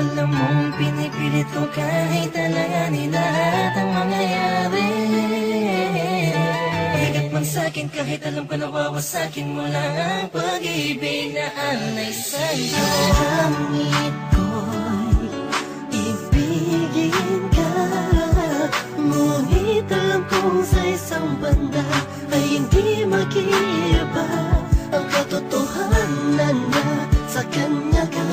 Alam mong pinipilit ko kahit alanganin lahat ang mangyayari. Higit man sa'kin kahit alam ko nawawasakin mo lang ang pag-ibig na alay sa'yo. Langit ko'y ibigin ka, ngunit alam kong sa isang banda ay hindi mag-iiba ang katotohanan na sa kanya ka,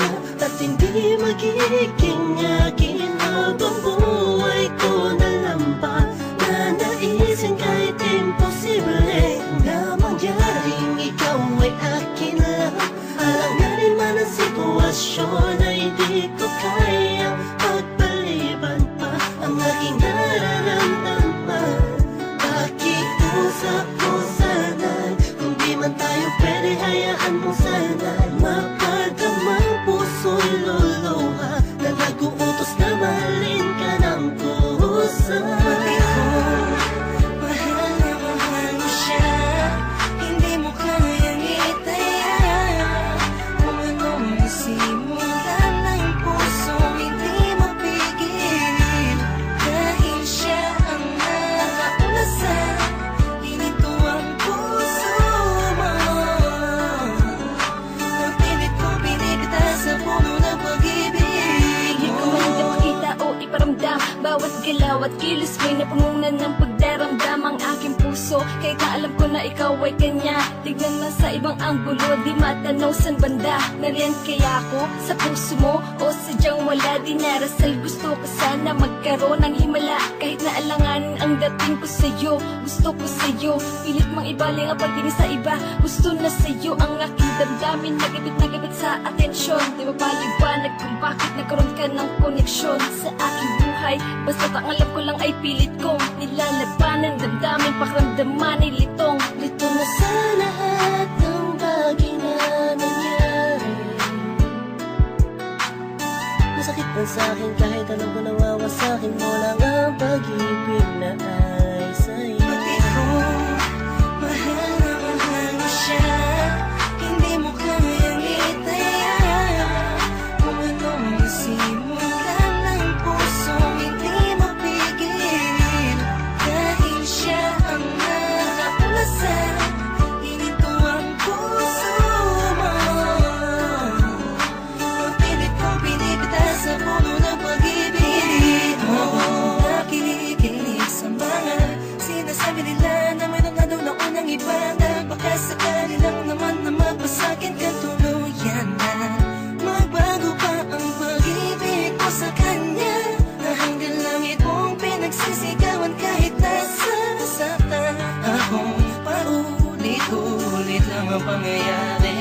at hindi magiging akin habang buhay ko na lampa. Na naisin kahit imposible na mangyaring ikaw ay akin lang. Alanganin man ang sitwasyon ay hindi ko kayang pagpaliban pa ang aking nararamdaman. Pakiusap ko sana'y kung di man tayo pwede, hayaan mo sana'y mapadamang puso'y luluha na nag-uutos na mahalin ka ng kusa. Mahal na mahal mo siya, hindi mo kayang itaya. Kung anong nasimulan ng pusong hindi mapigil, dahil siya ang nakauna sa hinito ang puso mo. Ang pilit ko binibita sa puno ng pag-ibig. Hindi ko man ipakita o iparamdam, bawat galaw at kilos mo'y napungunan ng pagdaramdam ang aking puso. Kahit na alam ko na ikaw ay kanya, tignan man sa ibang anggulo, di matanaw san banda. Nariyan kaya ako sa puso mo o sadyang wala? Di narasal, gusto ko sana magkaroon ng himala. Kahit na alanganin ang dating ko sa'yo, gusto ko sa'yo. Pilit mang ibaling ang pagtingin sa iba, gusto na sa'yo ang aking damdamin. Nagibit sa atensyon, di ba paliwanag kung bakit nagkaroon ka ng koneksyon sa aking buhay. Basta't ang alam ko lang ay pilit kong nilalabanan, damdamin, pakiramdaman ay litong Lito na sa lahat ng bagay na nangyari. Masakit man sa'kin kahit alam ko nawawasakin mo lang ang pag-ibig na ay sa'yo. Pati ko, mahal na mahal mo siya, hindi mo kayang itaya. Kung anong nasimulan ng pusong hindi mapigil, dahil siya ang nakauna sa hinito ang puso mo. Ang pilit ko binibita sa puno ng pag-ibig mo. Nakikinig sa mga sinasabi nila na mayroon na daw na unang iba, na baka sakali lang naman na magpasakin ka tuluyan na. Magbago pa ang pag-ibig ko sa kanya, na hanggang langit mong pinagsisigawan kahit nasa saktan akong paulit-ulit lang ang pangyayari.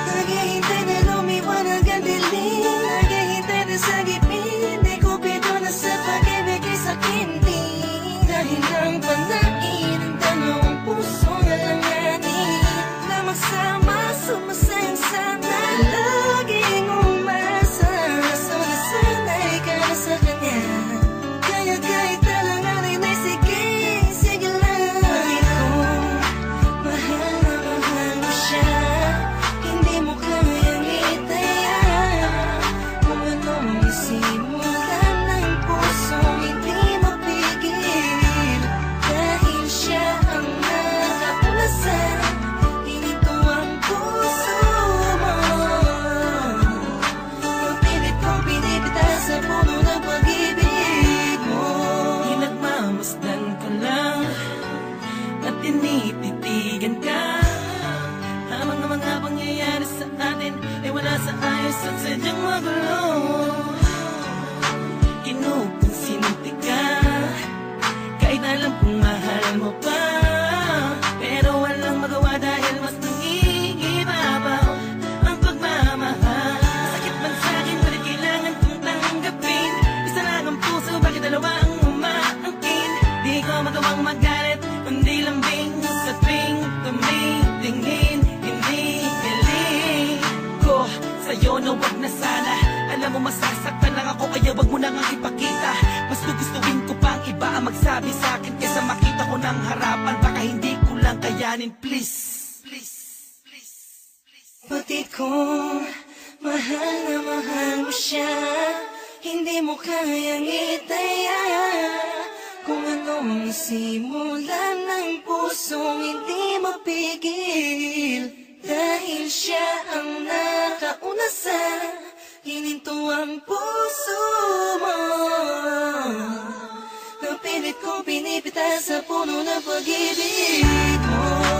Naghihintay na lumiwanag ang dilim, naghihintay na sa gipin, di ko pito na sa pag-ibig ay sakin din. Dahil ang panain ng dalawang puso na langanin, na magsama sumasayang sana, laging umasa. So nasanay ka na sa kanya, kaya kahit alanganin ay sige, sige lang. Bakit ko mahal na mahal mo siya, hindi mo kayang itaya. Kung anong nasimulan ng pusong hindi mapigil, dahil siya ang nakauna sa hinito ang puso mo. Ang pilit kong binibita sa puno ng pag-ibig mo. Pinagmamasdan ko lang at tinititigan ka, habang ang mga pangyayari sa atin ay wala sa ayos at sadyang magulo. Kinukonsinti ka kahit alam kong mahal mo pa, pero walang magawa dahil mas nangigibabaw ang pagmamahal. Masakit man sa'kin, ngunit kailangan kong tanggapin. Isa lang ang puso, bakit dalawa ang umaangkin? Di ko magawang magalit, kundi lambing sa tuwing tumitingin. Hindi galing ko sa'yo na wag na sana. Alam mo masasaktan lang ako, kaya wag mo nang ipakita. Mas gugustuhin ko pang iba ang magsabi sa'kin kaysa makita ko ng harapan. Baka hindi ko lang kayanin, please. Pati ko Mahal na mahal mo siya, hindi mo kayang itaya. Kung anong nasimulan ng pusong hindi mapigil, dahil siya ang nakauna sa hininto ang puso mo. Napilit kong pinipitas sa puno ng pag-ibig mo.